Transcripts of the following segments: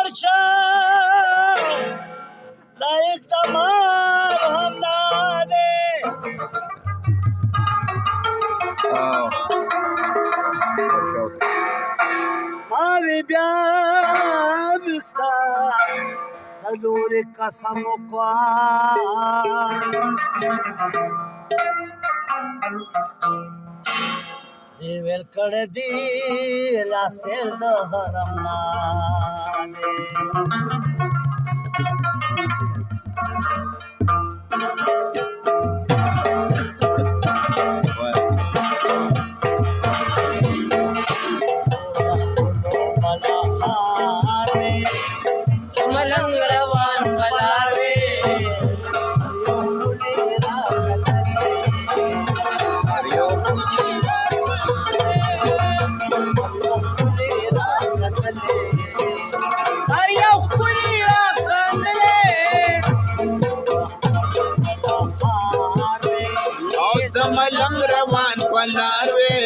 خوشا لایق تمام هم ناده ماوی بیا بستا دلور قسم وکړه دی ویل کړه دی لاسل د حرم نه ملنګ روان پلار وې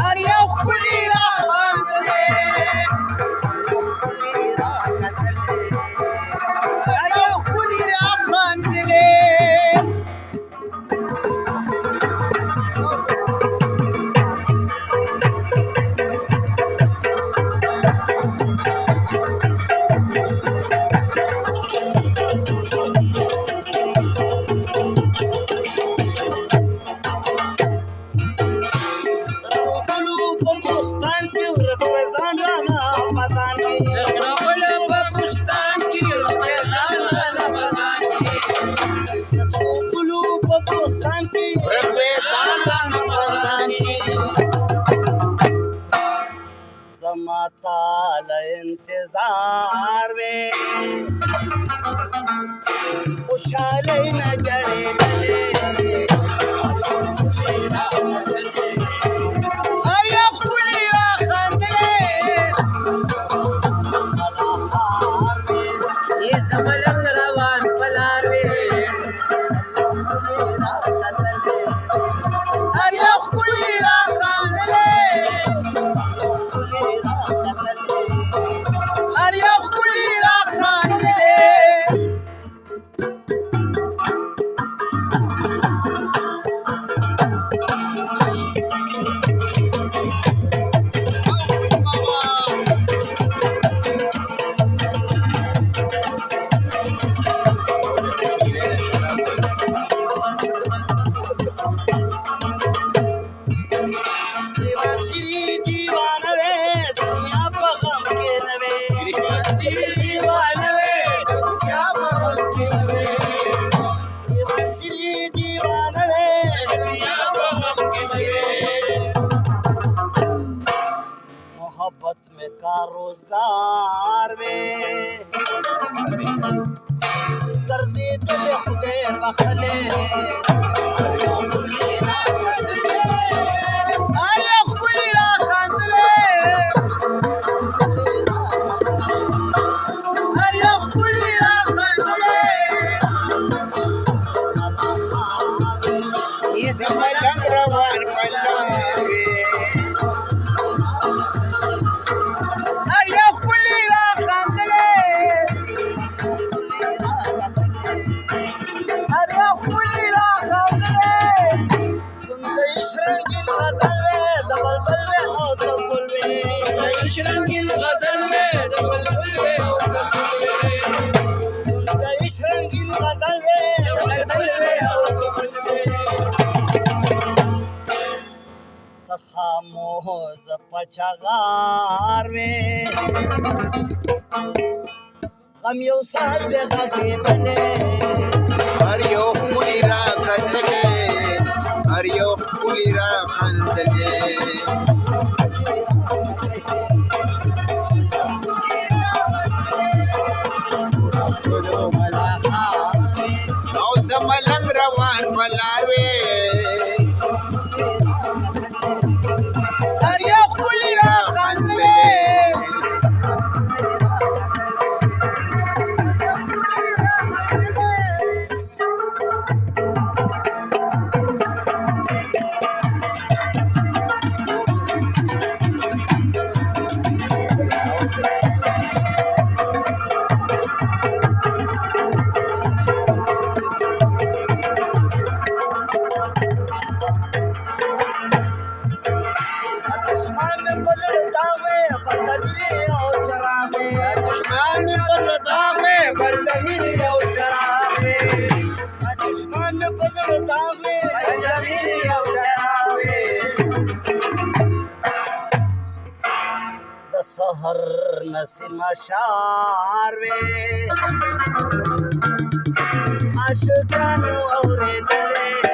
هر یو ښکلي راغلی هر یو ښکلي راخندلې زماتا انتظار وے خوشحالی نہ جڑے دلے ہر یو ښکلي راخندلې یې زملنګ روان پلار وې هر یو ښکلي راخندلې هر یو ښکلي راخندلې मोहब्बत में का रोजगार में कर दे चले खुदे बखले अरे खुली राखले अरे खुली राखले ये मलंग रवान पल्लावे रंगीन गजल में बलबुल में रंगीन गजल में बलबुल में खामोश पचगार में गम यौ साल बेगा के तले हर यो ښکلي راخندلې हर यो ښکلي راخندلې او زملنګ روان پلار وې هر یو ښکلي راخندلې هر نسیم شاروي عاشقانو اورېدلې